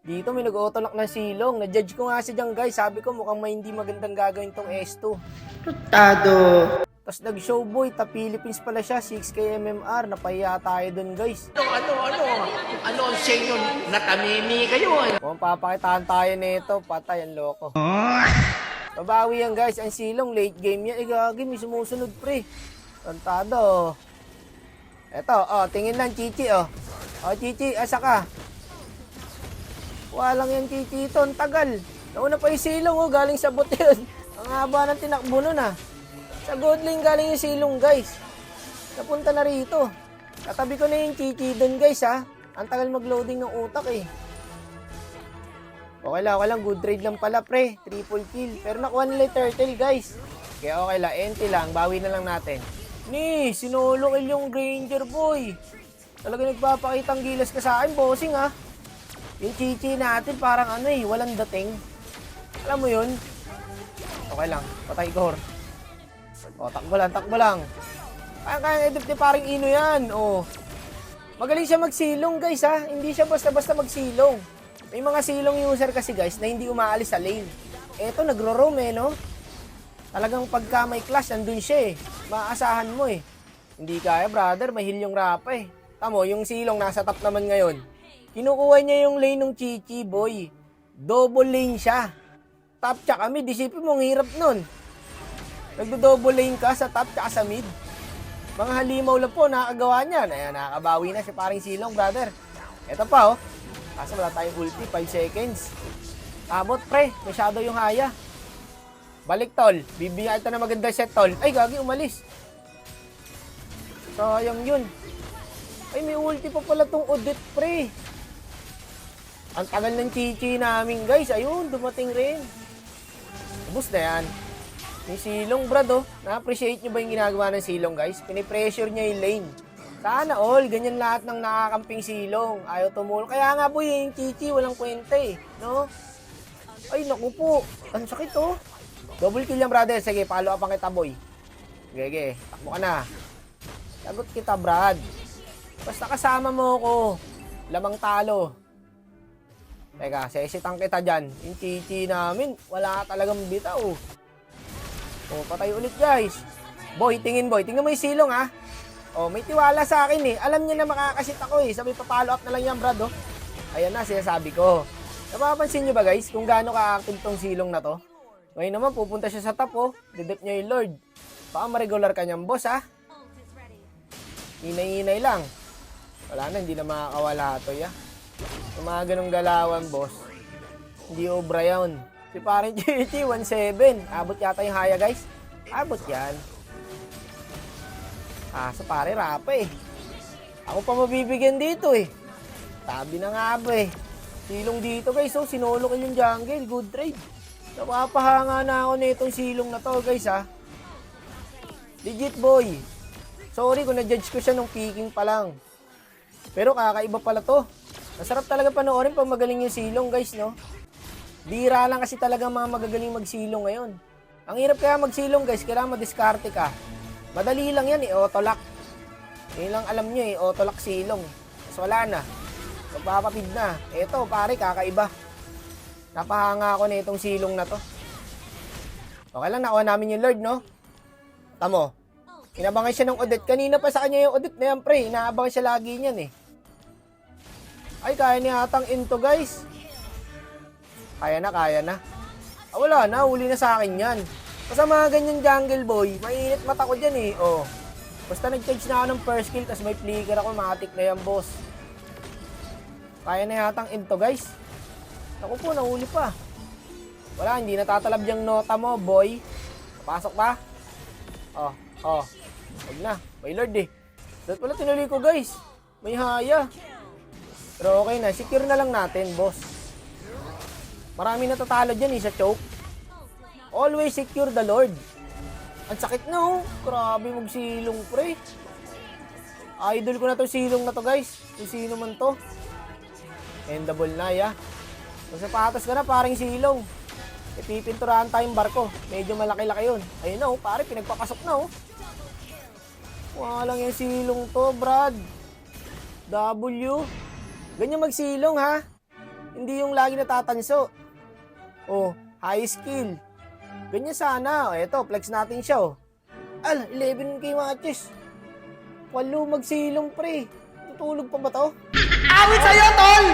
Dito may nag-autolock ng silong. Na-judge ko nga si Diyan guys. Sabi ko mukhang may hindi magandang gagawin tong S2. Tutado. Tapos nag-showboy, ta-Philippines pala siya, 6K MMR. Napahiya tayo dun guys. Ano ang senyo? Nakamimi kayo eh. Kung papakitaan tayo nito, patay ang loko. Babawi yan guys, ang silong late game yan. Gagi, may sumusunod pre. Tantado. Eto, tingin lang Chichi Chichi, asa ka? Walang yan Chichi ito, ang tagal. Nauna pa yung silong galing sa bot yun. Ang haba ng tinakbo nun Sa good lane galing yung silong guys. Napunta na rito. Katabi ko na yung Chichi dun guys Ang tagal mag-loading ng utak eh. Okay lang. Good trade lang pala pre. Triple kill. Pero nakuha nila yung turtle guys. Kaya okay lang. Enti lang. Bawi na lang natin. Sinolo kill yung Granger boy. Talaga nagpapakitang gilas ka sa akin, bossing Yung Chichi natin parang walang dating. Alam mo yun? Okay lang. Patay core. Takbo lang. Kaya edit ni paring Ino yan. Magaling siya magsilong guys Hindi siya basta-basta magsilong. May mga silong user kasi guys na hindi umaalis sa lane. Eto nagro-roam no? Talagang pagka may clash nandun siya Maaasahan mo Hindi kaya brother, mahil yung Rapa Tamo, yung silong nasa top naman ngayon. Kinukuha niya yung lane ng Chichi boy. Double lane siya. Top tsaka mid, isipin mo ang hirap nun. Nagdo-double lane ka sa top tsaka sa mid. Mga halimaw lang po, nakakagawa niyan. Ayan, nakakabawi na siya paring silong, brother. Eto pa, Kaso wala tayong ulti, 5 seconds. Abot, pre. Masyado yung haya. Balik, tol. Bibigyan ito na maganda set, tol. Ay, gagi, umalis. Sayang yun. Ay, may ulti pa pala tong Odette, pre. Ang tagal ng Chichi namin, guys. Ayun, dumating rin. Ubus na yan. May silong, brad, Na-appreciate nyo ba yung ginagawa ng silong, guys? Pinipressure niya yung lane. Sana all, ganyan lahat ng nakakamping silong. Ayaw tumulong. Kaya nga po yung Chichi, walang kwenta no? Ay, naku po. Ang sakit Double kill yan, brother. Sige, follow up ang kita, boy. Sige, takbo ka na. Sagot kita, brad. Basta kasama mo ko. Lamang talo. Teka, sesitang kita dyan. Yung Chichi namin, wala talagang bitaw. Patay ulit, guys. Boy, tingin boy. Tingnan mo yung silong, may tiwala sa akin Alam niya na makakasit ako Sabi pa-follow up na lang yan, brad Ayan na, sinasabi ko. Napapansin niyo ba, guys, kung gaano ka-active tong silong na to? Ngayon naman, pupunta siya sa top, Didip niya yung Lord. Baka ma-regular ka niyang boss, Hinay-hinay lang. Wala na, hindi na makakawala to, Yung mga ganong galawan, boss. Hindi obra yun. Si parang Chichi, 1-7. Abot yata yung haya, guys. Abot yan. So pare, Rapa Ako pa mabibigyan dito Tabi na nga ba Silong dito, guys. Sinolo ko yung jungle. Good trade. Napapahanga na ako nitong silong na to, guys, Legit, boy. Sorry kung na-judge ko siya nung peaking pa lang. Pero kakaiba pala to. Masarap talaga panoorin pag magaling yung silong, guys, no? Bira lang kasi talaga mga magagaling magsilong ngayon. Ang hirap kaya magsilong, guys. Kailangan madiskarte ka. Madali lang yan autolock. Yun lang alam nyo autolock silong. Tapos wala na. Magpapapid na. Eto, pare, kakaiba. Napahanga ako na itong silong na to. Okay lang, nakuha namin yung Lord, no? Tamo. Inabangan siya ng Odette. Kanina pa sa kanya yung Odette na yan, pre. Inaabangan siya lagi niyan, Ay, kaya niya atang into, guys. Kaya na. Wala na, huli na sa akin yan. Basta mga ganyan jungle boy, mainit mata ko dyan Basta nag-charge na ako ng first kill, tas may flicker ako, matik na yan, boss. Kaya na yatang into, guys. Naku po, nahuli pa. Wala, hindi natatalab yung nota mo, boy. Pasok ba? Huwag na. May Lord Dapat pala tinuloy ko, guys. May haya. Pero okay na, secure na lang natin, boss. Marami natatalo dyan sa choke. Always secure the Lord. Ang sakit na Grabe magsilong, pre. Idol ko na to silong na to, guys. Kung sino man to. Endable na, Kung sapatos ka na, paring silong. Pipinturahan tayong barko. Medyo malaki-laki yun. Ayun na, pare, pinagpapasok na, Walang yung silong to, brad. W. Ganyan magsilong, ha? Hindi yung lagi natatanso. Oh, high skill. Ganyan sana. O, eto, flex natin siya, oh. 11k matches. 8 magsilong, pre. Tutulog pa ba to? Awit sa'yo, tol!